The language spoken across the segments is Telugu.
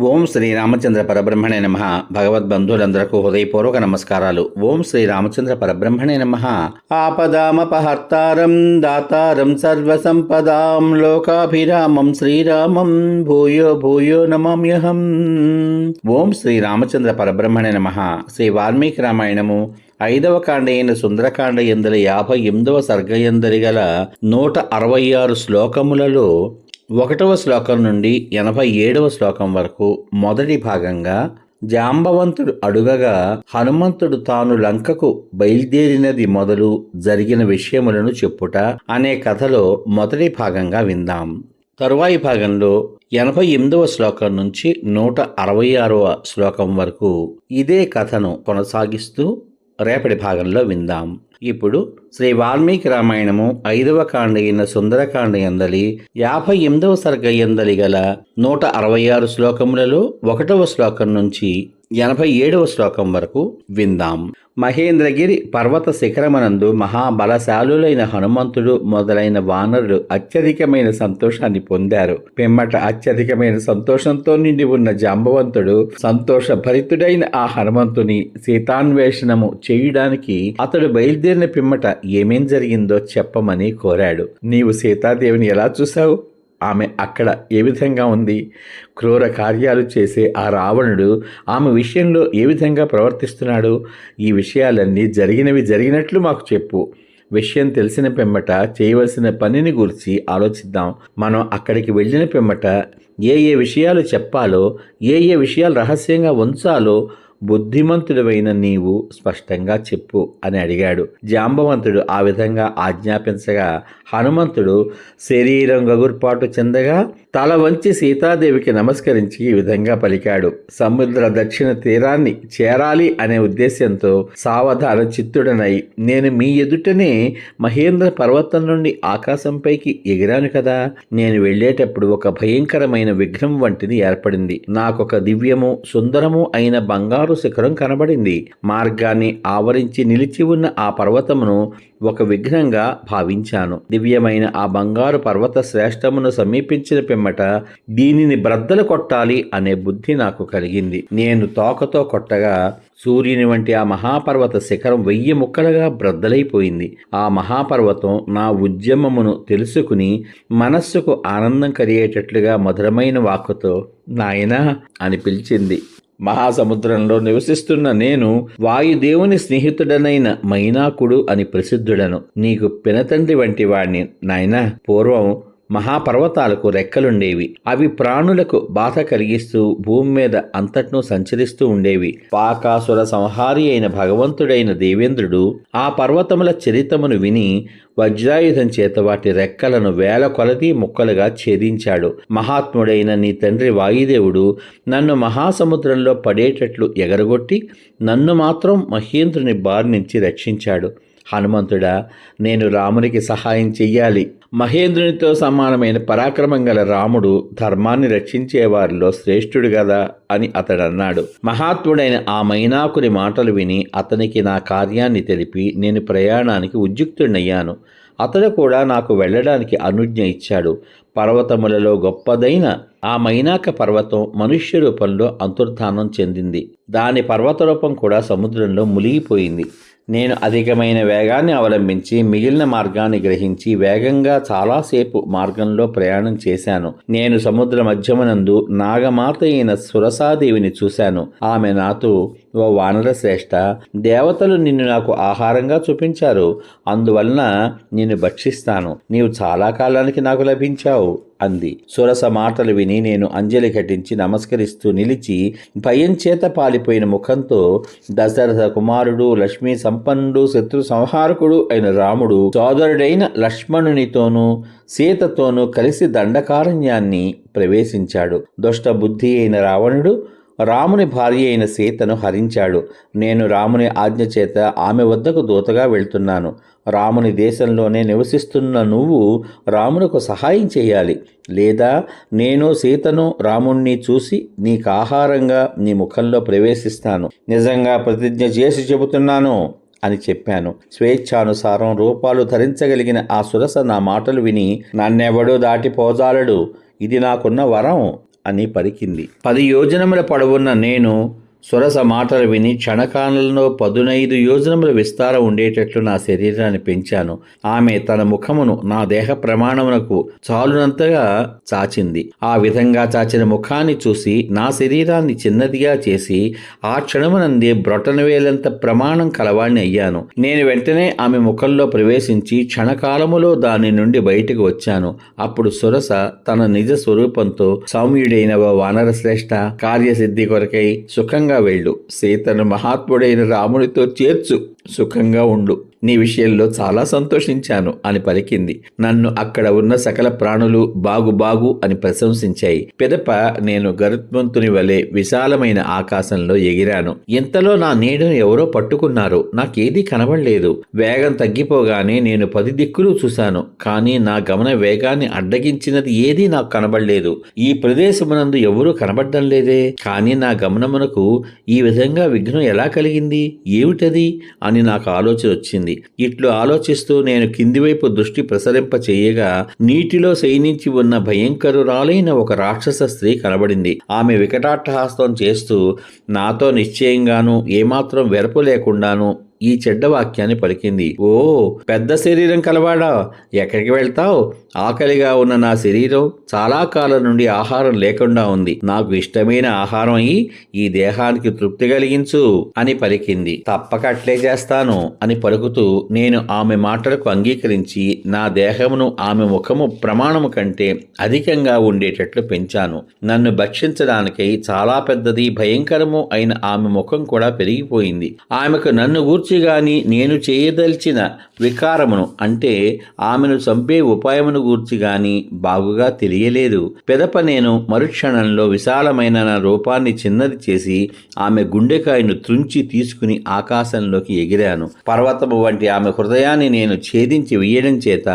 ఓం శ్రీ రామచంద్ర పరబ్రహ్మణే నమః. భగవద్బంధువులందరకు హృదయపూర్వక నమస్కారాలు. ఓం శ్రీ రామచంద్ర పరబ్రహ్మణే నమః. ఆపదామపహర్తారం దాతారం సర్వసంపదాం లోకాభిరామం శ్రీరామం భూయో భూయో నమామ్యహం. ఓం శ్రీ రామచంద్ర పరబ్రహ్మణే నమః. శ్రీ వాల్మీకి రామాయణము 5వ కాండ అయిన సుందరకాండ ఎందలి 58వ సర్గయందలి గల 166 శ్లోకములలో 1వ శ్లోకం నుండి 87వ శ్లోకం వరకు మొదటి భాగంగా జాంబవంతుడు అడుగగా హనుమంతుడు తాను లంకకు బయలుదేరినది మొదలు జరిగిన విషయములను చెప్పుట అనే కథలో మొదటి భాగంగా విందాం. తరువాయి భాగంలో 88వ శ్లోకం నుంచి 166వ శ్లోకం వరకు ఇదే కథను కొనసాగిస్తూ రేపటి భాగంలో విందాం. ఇప్పుడు శ్రీ వాల్మీకి రామాయణము 5వ కాండ అయిన సుందరకాండ ఎందలి 58వ సర్గ ఎందలి గల 166 శ్లోకములలో 1వ శ్లోకం నుంచి 87వ శ్లోకం వరకు విందాం. మహేంద్రగిరి పర్వత శిఖరమనందు మహాబలశాలులైన హనుమంతుడు మొదలైన వానరులు అత్యధికమైన సంతోషాన్ని పొందారు. పిమ్మట అత్యధికమైన సంతోషంతో నిండి ఉన్న జాంబవంతుడు సంతోషభరితుడైన ఆ హనుమంతుని సీతాన్వేషణము చేయడానికి అతడు బయలుదేరిన పిమ్మట ఏమేం జరిగిందో చెప్పమని కోరాడు. నీవు సీతాదేవిని ఎలా చూశావు? ఆమె అక్కడ ఏ విధంగా ఉంది? క్రూర కార్యాలు చేసే ఆ రావణుడు ఆమె విషయంలో ఏ విధంగా ప్రవర్తిస్తున్నాడు? ఈ విషయాలన్నీ జరిగినట్లు మాకు చెప్పు. విషయం తెలిసిన పిమ్మట చేయవలసిన పనిని గురించి ఆలోచిద్దాం. మనం అక్కడికి వెళ్ళిన పిమ్మట ఏ విషయాలు చెప్పాలో, ఏ విషయాలు రహస్యంగా ఉంచాలో బుద్ధిమంతుడవైన నీవు స్పష్టంగా చెప్పు అని అడిగాడు. జాంబవంతుడు ఆ విధంగా ఆజ్ఞాపించగా హనుమంతుడు శరీరం గగుర్పాటు చెందగా తల వంచి సీతాదేవికి నమస్కరించి ఈ విధంగా పలికాడు. సముద్ర దక్షిణ తీరాన్ని చేరాలి అనే ఉద్దేశ్యంతో సావధాన చిత్తుడనై నేను మీ ఎదుటనే మహేంద్ర పర్వతం నుండి ఆకాశంపైకి ఎగిరాను కదా. నేను వెళ్ళేటప్పుడు ఒక భయంకరమైన విఘ్నం వంటిది ఏర్పడింది. నాకొక దివ్యము సుందరము అయిన బంగారు శిఖరం కనబడింది. మార్గాన్ని ఆవరించి నిలిచి ఉన్న ఆ పర్వతమును ఒక విఘ్నంగా భావించాను. దివ్యమైన ఆ బంగారు పర్వత శ్రేష్టమును సమీపించిన పిమ్మట దీనిని బ్రద్దలు కొట్టాలి అనే బుద్ధి నాకు కలిగింది. నేను తోకతో కొట్టగా సూర్యుని వంటి ఆ మహాపర్వత శిఖరం 1000 ముక్కలుగా బ్రద్దలైపోయింది. ఆ మహాపర్వతం నా ఉద్యమమును తెలుసుకుని మనస్సుకు ఆనందం కలిగేటట్లుగా మధురమైన వాక్కుతో నాయనా అని పిలిచింది. మహాసముద్రంలో నివసిస్తున్న నేను వాయుదేవుని స్నేహితుడనైన మైనాకుడు అని ప్రసిద్ధుడను. నీకు పినతండ్రి వంటి వాణ్ణి నాయనా. పూర్వం మహాపర్వతాలకు రెక్కలుండేవి. అవి ప్రాణులకు బాధ కలిగిస్తూ భూమి మీద అంతట్నూ సంచరిస్తూ ఉండేవి. పాకాసుర సంహారి అయిన భగవంతుడైన దేవేంద్రుడు ఆ పర్వతముల చరితమును విని వజ్రాయుధం చేత వాటి రెక్కలను 1000 కొలది ముక్కలుగా ఛేదించాడు. మహాత్ముడైన నీ తండ్రి వాయుదేవుడు నన్ను మహాసముద్రంలో పడేటట్లు ఎగరగొట్టి నన్ను మాత్రం మహేంద్రుని బారి నుంచి రక్షించాడు. హనుమంతుడా, నేను రామునికి సహాయం చెయ్యాలి. మహేంద్రునితో సమానమైన పరాక్రమం గల రాముడు ధర్మాన్ని రక్షించేవారిలో శ్రేష్ఠుడు గదా అని అతడన్నాడు. మహాత్ముడైన ఆ మైనాకుని మాటలు విని అతనికి నా కార్యాన్ని తెలిపి నేను ప్రయాణానికి ఉద్యుక్తుడయ్యాను. అతడు కూడా నాకు వెళ్ళడానికి అనుజ్ఞ ఇచ్చాడు. పర్వతములలో గొప్పదైన ఆ మైనాక పర్వతం మనుష్య రూపంలో అంతర్ధానం చెందింది. దాని పర్వత రూపం కూడా సముద్రంలో మునిగిపోయింది. నేను అధికమైన వేగాన్ని అవలంబించి మిగిలిన మార్గాన్ని గ్రహించి వేగంగా చాలాసేపు మార్గంలో ప్రయాణం చేశాను. నేను సముద్ర మధ్యమునందు నాగమాత అయిన సురసాదేవిని చూశాను. ఆమె నాతో, ఓ వానర శ్రేష్ఠ, దేవతలు నిన్ను నాకు ఆహారంగా చూపించారు. అందువలన నిన్ను భక్షిస్తాను. నీవు చాలా కాలానికి నాకు లభించావు అంది. సురస మాటలు విని నేను అంజలి ఘటించి నమస్కరిస్తూ నిలిచి భయం చేత పాలిపోయిన ముఖంతో దశరథ కుమారుడు, లక్ష్మీ సంపన్నుడు, శత్రు సంహారకుడు అయిన రాముడు సోదరుడైన లక్ష్మణునితోనూ సీతతోనూ కలిసి దండకారణ్యాన్ని ప్రవేశించాడు. దుష్ట బుద్ధి అయిన రావణుడు రాముని భార్య అయిన సీతను హరించాడు. నేను రాముని ఆజ్ఞ చేత ఆమె వద్దకు దూతగా వెళ్తున్నాను. రాముని దేశంలోనే నివసిస్తున్న నువ్వు రామునకు సహాయం చేయాలి. లేదా నేను సీతను రాముణ్ణి చూసి నీకు ఆహారంగా నీ ముఖంలో ప్రవేశిస్తాను. నిజంగా ప్రతిజ్ఞ చేసి చెబుతున్నాను అని చెప్పాను. స్వేచ్ఛానుసారం రూపాలు ధరించగలిగిన ఆ సురస నా మాటలు విని నన్నెవడూ దాటిపోజాలడు. ఇది నాకున్న వరం అని పలికింది. 10 యోజనముల పొడవున్న నేను సురస మాటలు విని క్షణకాలంలో 15 యోజనముల విస్తారం ఉండేటట్లు నా శరీరాన్ని పెంచాను. ఆమె తన ముఖమును నా దేహ ప్రమాణమునకు చాలునంతగా చాచింది. ఆ విధంగా చాచిన ముఖాన్ని చూసి నా శరీరాన్ని చిన్నదిగా చేసి ఆ క్షణమునందే బ్రొటనవేలంత ప్రమాణం కలవాణ్ణి అయ్యాను. నేను వెంటనే ఆమె ముఖంలో ప్రవేశించి క్షణకాలములో దాని నుండి బయటకు వచ్చాను. అప్పుడు సురస తన నిజ స్వరూపంతో, సౌమ్యుడైన ఓ వానర శ్రేష్ఠ, కార్యసిద్ధి కొరకై సుఖంగా వెళ్ళు, సీతను మహాత్ముడైన రామునితో చేర్చు, సుఖంగా ఉండు, నీ విషయంలో చాలా సంతోషించాను అని పలికింది. నన్ను అక్కడ ఉన్న సకల ప్రాణులు బాగు బాగు అని ప్రశంసించాయి. పిదప నేను గరుత్మంతుని వలె విశాలమైన ఆకాశంలో ఎగిరాను. ఇంతలో నా నీడను ఎవరో పట్టుకున్నారు. నాకేదీ కనబడలేదు. వేగం తగ్గిపోగానే నేను 10 దిక్కులు చూశాను. కానీ నా గమన వేగాన్ని అడ్డగించినది ఏదీ నాకు కనబడలేదు. ఈ ప్రదేశమునందు ఎవరూ కనబడడం లేదే. కానీ నా గమనమునకు ఈ విధంగా విఘ్నం ఎలా కలిగింది, ఏమిటది అని నాకు ఆలోచన వచ్చింది. ఇట్లు ఆలోచిస్తూ నేను కింది వైపు దృష్టి ప్రసరింప చేయగా నీటిలో శయనించి ఉన్న భయంకరురాలైన ఒక రాక్షస స్త్రీ కనబడింది. ఆమె వికటాట్టహాసం చేస్తూ నాతో నిశ్చయంగాను ఏమాత్రం వెరపు లేకుండాను ఈ చెడ్డ వాక్యాన్ని పలికింది. ఓ పెద్ద శరీరం కలవాడా, ఎక్కడికి వెళ్తావు? ఆకలిగా ఉన్న నా శరీరం చాలా కాలం నుండి ఆహారం లేకుండా ఉంది. నాకు ఇష్టమైన ఆహారం అయి ఈ దేహానికి తృప్తి కలిగించు అని పలికింది. తప్పక అట్లే చేస్తాను అని పలుకుతూ నేను ఆమె మాటలకు అంగీకరించి నా దేహమును ఆమె ముఖము ప్రమాణము కంటే అధికంగా ఉండేటట్లు పెంచాను. నన్ను భక్షించడానికై చాలా పెద్దది భయంకరము అయిన ఆమె ముఖం కూడా పెరిగిపోయింది. ఆమెకు నన్ను గూర్చిగాని నేను చేయదలిచిన వికారమును అంటే ఆమెను చంపే ఉపాయమును గూర్చి గాని బాగుగా తెలియలేదు. పిదప నేను మరుక్షణంలో విశాలమైన నా రూపాన్ని చిన్నది చేసి ఆమె గుండెకాయను త్రుంచి తీసుకుని ఆకాశంలోకి ఎగిరాను. పర్వతము వంటి ఆమె హృదయాన్ని నేను ఛేదించి వేయడం చేత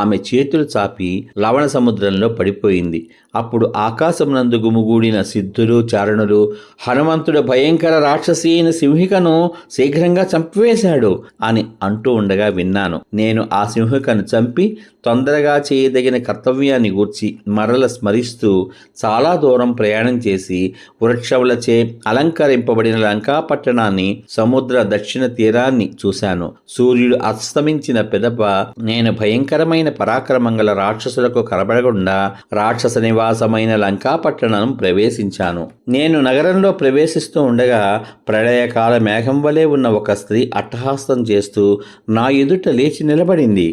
ఆమె చేతులు చాపి లవణ సముద్రంలో పడిపోయింది. అప్పుడు ఆకాశమునందు గుమిగూడిన సిద్ధులు చారణులు హనుమంతుడు భయంకర రాక్షసి అయిన సింహికను శీఘ్రంగా చంపివేశాడు అని అంటూ ఉండగా విన్నాను. నేను ఆ సింహికను చంపి తొందరగా చేయదగిన కర్తవ్యాన్ని గూర్చి మరల స్మరిస్తూ చాలా దూరం ప్రయాణం చేసి వృక్షములచే అలంకరింపబడిన లంకా పట్టణాన్ని, సముద్ర దక్షిణ తీరాన్ని చూశాను. సూర్యుడు అస్తమించిన పిదప నేను భయంకరమైన పరాక్రమంగల రాక్షసులకు కనబడకుండా రాక్షస నివాసమైన లంకా పట్టణం ప్రవేశించాను. నేను నగరంలో ప్రవేశిస్తూ ఉండగా ప్రళయకాల మేఘం వలె ఉన్న ఒక స్త్రీ అట్టహాసం చేస్తూ నా ఎదుట లేచి నిలబడింది.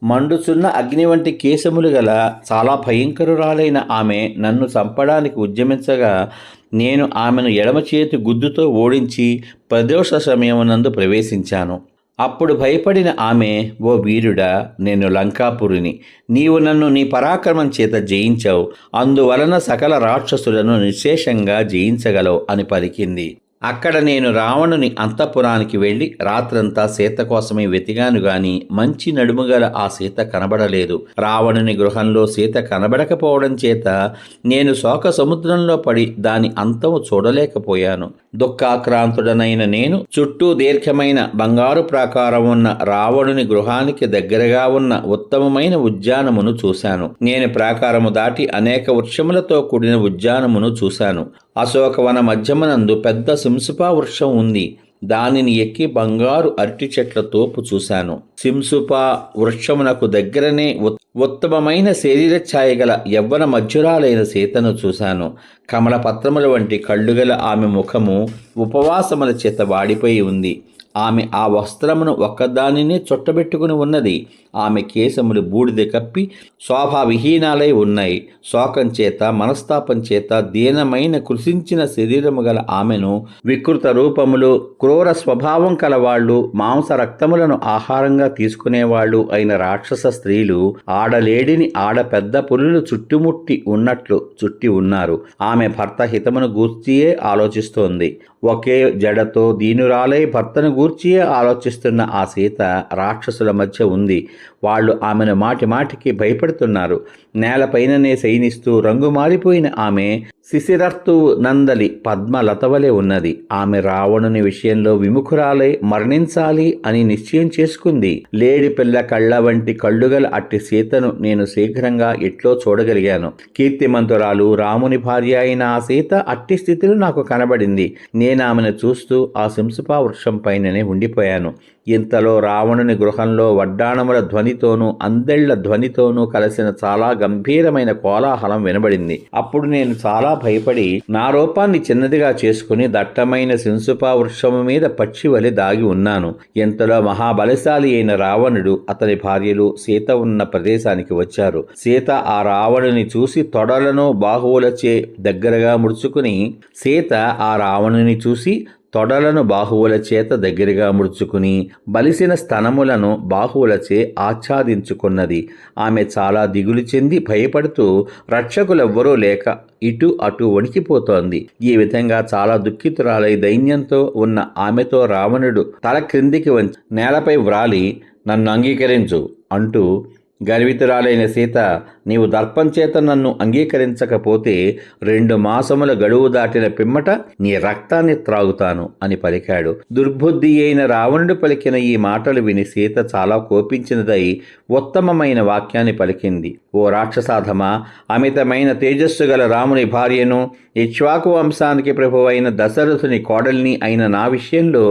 మండుచున్న అగ్ని వంటి కేశములు గల చాలా భయంకరురాలైన ఆమె నన్ను చంపడానికి ఉద్యమించగా నేను ఆమెను ఎడమ చేతి గుద్దుతో ఓడించి ప్రదోష సమయమునందు ప్రవేశించాను. అప్పుడు భయపడిన ఆమె, ఓ వీరుడా, నేను లంకాపురిని, నీవు నన్ను నీ పరాక్రమం చేత జయించావు, అందువలన సకల రాక్షసులను నిశ్శేషంగా జయించగలవు అని పలికింది. అక్కడ నేను రావణుని అంతఃపురానికి వెళ్ళి రాత్రంతా సీత కోసమే వెతికాను గాని మంచి నడుముగల ఆ సీత కనబడలేదు. రావణుని గృహంలో సీత కనబడకపోవడం చేత నేను శోక సముద్రంలో పడి దాని అంతము చూడలేకపోయాను. దుఃఖాక్రాంతుడనైన నేను చుట్టూ దీర్ఘమైన బంగారు ప్రాకారం ఉన్న రావణుని గృహానికి దగ్గరగా ఉన్న ఉత్తమమైన ఉద్యానమును చూశాను. నేను ప్రాకారము దాటి అనేక వృక్షములతో కూడిన ఉద్యానమును చూశాను. అశోకవన మధ్యమునందు పెద్ద సింసుపా వృక్షం ఉంది. దానిని ఎక్కి బంగారు అరటి చెట్ల తోపు చూశాను. సింసుపా వృక్షమునకు దగ్గరనే ఉత్తమమైన శరీర ఛాయ గల యవ్వన మధ్యురాలైన సీతను చూశాను. కమల పత్రముల వంటి కళ్ళుగల ఆమె ముఖము ఉపవాసముల చేత వాడిపోయి ఉంది. ఆమె ఆ వస్త్రమును ఒక్కదానినే చుట్టబెట్టుకుని ఉన్నది. ఆమె కేశములు బూడిద కప్పి శోభావిహీనాలై ఉన్నాయి. శోకం చేత మనస్తాపం చేత దీనమైన కృషించిన శరీరము గల ఆమెను వికృత రూపములు, క్రూర స్వభావం కలవాళ్లు, మాంస రక్తములను ఆహారంగా తీసుకునేవాళ్లు అయిన రాక్షస స్త్రీలు ఆడలేడిని ఆడ పెద్ద పులులు చుట్టుముట్టి ఉన్నట్లు చుట్టి ఉన్నారు. ఆమె భర్త హితమును గూర్చియే ఆలోచిస్తోంది. ఒకే జడతో దీనురాలై భర్తను గూర్చియే ఆలోచిస్తున్న ఆ సీత రాక్షసుల మధ్య ఉంది. వాళ్ళు ఆమెను మాటి మాటికి భయపడుతున్నారు. నేలపైననే శయనిస్తూ రంగు మారిపోయిన ఆమె శిశిరర్తువు నందలి పద్మలతవలే ఉన్నది. ఆమె రావణుని విషయంలో విముఖురాలై మరణించాలి అని నిశ్చయం చేసుకుంది. లేడి పిల్ల కళ్ళ వంటి కళ్ళుగల అట్టి సీతను నేను శీఘ్రంగా ఎట్లో చూడగలిగాను. కీర్తిమంతురాలు రాముని భార్య అయిన ఆ సీత అట్టి స్థితిలో నాకు కనబడింది. నేనామెను చూస్తూ ఆ శంసుపా వృక్షం పైననే ఉండిపోయాను. ఇంతలో రావణుని గృహంలో వడ్డాణముల ధ్వనితోనూ అందెళ్ల ధ్వనితోనూ కలిసిన చాలా గంభీరమైన కోలాహలం వినబడింది. అప్పుడు నేను చాలా భయపడి నా రూపాన్ని చిన్నదిగా చేసుకుని దట్టమైన శంసుపా వృక్షము మీద పక్షి వలె దాగి ఉన్నాను. ఇంతలో మహాబలశాలి అయిన రావణుడు అతని భార్యలు సీత ఉన్న ప్రదేశానికి వచ్చారు. సీత ఆ రావణుని చూసి తొడలను బాహువులచే దగ్గరగా ముడుచుకుని బాహువుల చేత దగ్గరగా ముడుచుకుని బలిసిన స్తనములను బాహువులచే ఆచ్ఛాదించుకున్నది. ఆమె చాలా దిగులు చెంది భయపడుతూ రక్షకులెవ్వరూ లేక ఇటు అటు వణికిపోతోంది. ఈ విధంగా చాలా దుఃఖితురాలై దైన్యంతో ఉన్న ఆమెతో రావణుడు తల క్రిందికి వంచి నేలపై వ్రాలి, నన్ను అంగీకరించు అంటూ, గర్వితురాలైన సీత, నీవు దర్పం చేత నన్ను అంగీకరించకపోతే 2 మాసముల గడువు దాటిన పిమ్మట నీ రక్తాన్ని త్రాగుతాను అని పలికాడు. దుర్బుద్ధి అయిన రావణుడు పలికిన ఈ మాటలు విని సీత చాలా కోపించినదై ఉత్తమమైన వాక్యాన్ని పలికింది. ఓ రాక్షసాధమా, అమితమైన తేజస్సు గల రాముని భార్యను, ఇక్ష్వాకు వంశానికి ప్రభువైన దశరథుని కోడల్ని అయిన నా విషయంలో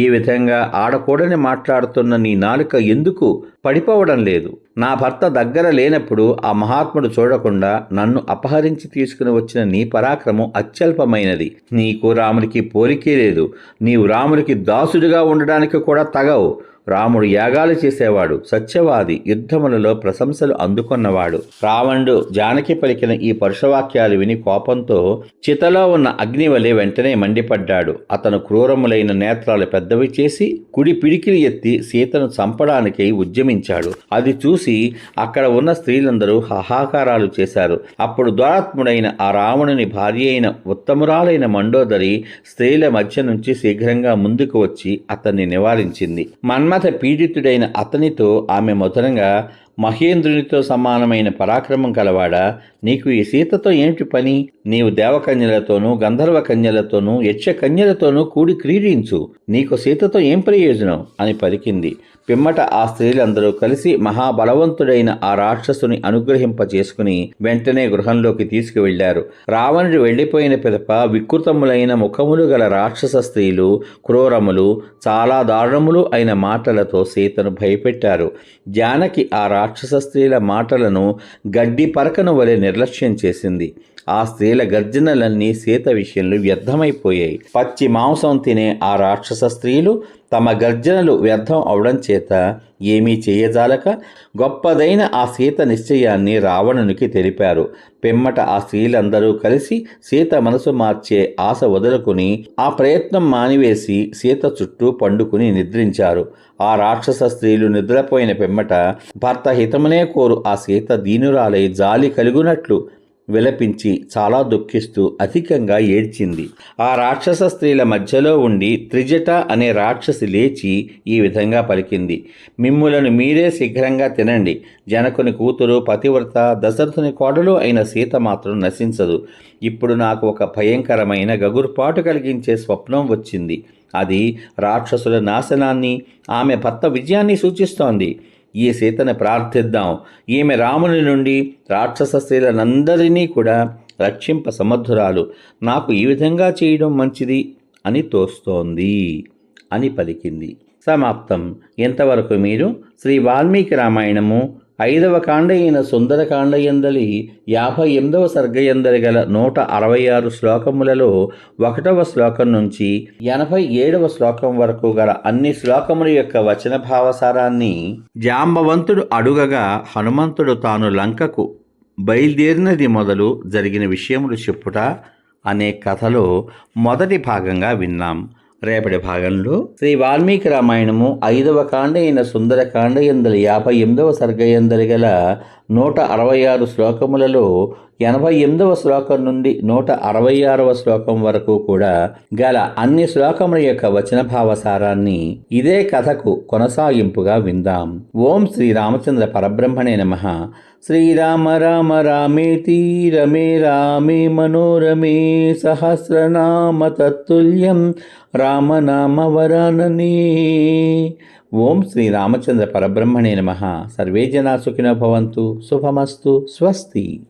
ఈ విధంగా ఆడకూడని మాట్లాడుతున్న నీ నాలుక ఎందుకు పడిపోవడం లేదు? నా భర్త దగ్గర లేనప్పుడు ఆ మహాత్ముడు చూడకుండా నన్ను అపహరించి తీసుకుని వచ్చిన నీ పరాక్రమం అత్యల్పమైనది. నీకు రామునికి పోలికే లేదు. నీవు రామునికి దాసుడిగా ఉండడానికి కూడా తగవు. రాముడు యాగాలు చేసేవాడు, సత్యవాది, యుద్ధములలో ప్రశంసలు అందుకున్నవాడు. రావణుడు జానకి పలికిన ఈ పరుషవాక్యాలు విని కోపంతో చితలో ఉన్న అగ్ని వలె వెంటనే మండిపడ్డాడు. అతను క్రూరములైన నేత్రాలు పెద్దవి చేసి కుడి పిడికిలి ఎత్తి సీతను చంపడానికై ఉద్యమించాడు. అది చూసి అక్కడ ఉన్న స్త్రీలందరూ హాహాకారాలు చేశారు. అప్పుడు దురాత్ముడైన ఆ రావణుని భార్య అయిన ఉత్తమురాలైన మండోదరి స్త్రీల మధ్య నుంచి శీఘ్రంగా ముందుకు వచ్చి అతన్ని నివారించింది. మన్మథ పీడితుడైన అతనితో ఆమె మధురంగా, మహేంద్రునితో సమానమైన పరాక్రమం కలవాడా, నీకు ఈ సీతతో ఏమిటి పని? నీవు దేవకన్యలతోనూ గంధర్వ కన్యలతోనూ యక్ష కన్యలతోనూ కూడి క్రీడించు. నీకు సీతతో ఏం ప్రయోజనం అని పలికింది. పిమ్మట ఆ స్త్రీలందరూ కలిసి మహాబలవంతుడైన ఆ రాక్షసుని అనుగ్రహింపచేసుకుని వెంటనే గృహంలోకి తీసుకువెళ్లారు. రావణుడు వెళ్లిపోయిన పిదప వికృతములైన ముఖములు గల రాక్షస స్త్రీలు, క్రూరములు, చాలా దారుణములు అయిన మాటలతో సీతను భయపెట్టారు. జానకి ఆ రాక్షస స్త్రీల మాటలను గడ్డి పరకను వలె నిర్లక్ష్యం చేసింది. ఆ స్త్రీల గర్జనలన్నీ సీత విషయంలో వ్యర్థమైపోయాయి. పచ్చి మాంసం తినే ఆ రాక్షస స్త్రీలు తమ గర్జనలు వ్యర్థం అవడం చేత ఏమీ చేయజాలక గొప్పదైన ఆ సీత నిశ్చయాన్ని రావణునికి తెలిపారు. పిమ్మట ఆ స్త్రీలందరూ కలిసి సీత మనసు మార్చే ఆశ వదులుకుని ఆ ప్రయత్నం మానివేసి సీత చుట్టూ పండుకుని నిద్రించారు. ఆ రాక్షస స్త్రీలు నిద్రపోయిన పిమ్మట భర్త హితమునే కోరు ఆ సీత దీనురాలై జాలి కలుగునట్లు విలపించి చాలా దుఃఖిస్తూ అధికంగా ఏడ్చింది. ఆ రాక్షస స్త్రీల మధ్యలో ఉండి త్రిజట అనే రాక్షసి లేచి ఈ విధంగా పలికింది, మిమ్ములను మీరే శీఘ్రంగా తినండి. జనకుని కూతురు పతివ్రత దశరథుని కోడలు అయిన సీత మాత్రం నశించదు. ఇప్పుడు నాకు ఒక భయంకరమైన గగుర్పాటు కలిగించే స్వప్నం వచ్చింది. అది రాక్షసుల నాశనాన్ని, ఆమె భర్త విజయాన్ని సూచిస్తోంది. ఈ సీతను ప్రార్థిద్దాం. ఈమె రాముని నుండి రాక్షస స్త్రీలందరినీ కూడా రక్షింప సమర్థురాలు. నాకు ఈ విధంగా చేయడం మంచిది అని తోస్తోంది అని పలికింది. సమాప్తం. ఇంతవరకు మీరు శ్రీ వాల్మీకి రామాయణము 5వ కాండ అయిన సుందరకాండ యందలి 58వ సర్గయందలి గల 166 శ్లోకములలో 1వ శ్లోకం నుంచి 87వ శ్లోకం వరకు గల అన్ని శ్లోకముల యొక్క వచన భావసారాన్ని జాంబవంతుడు అడుగగా హనుమంతుడు తాను లంకకు బయలుదేరినది మొదలు జరిగిన విషయములు చెప్పుట అనే కథలో మొదటి భాగంగా విన్నాం. రేపటి భాగంలో శ్రీ వాల్మీకి రామాయణము 5వ కాండ అయిన సుందరకాండ యందలి 58వ సర్గయందలి గల 166 శ్లోకములలో 88వ శ్లోకం నుండి 166వ శ్లోకం వరకు కూడా గల అన్ని శ్లోకముల యొక్క వచన భావసారాన్ని ఇదే కథకు కొనసాగింపుగా విందాం. ఓం శ్రీ రామచంద్ర పరబ్రహ్మణే నమః. శ్రీరామ రామ రామేతి రమే రామే మనోరమే సహస్రనామ తత్తుల్యం రామనామ వరాననే. ఓం శ్రీ రామచంద్ర పరబ్రహ్మణే నమః. సర్వే జనా సుఖినో భవంతు. శుభమస్తు. స్వస్తి.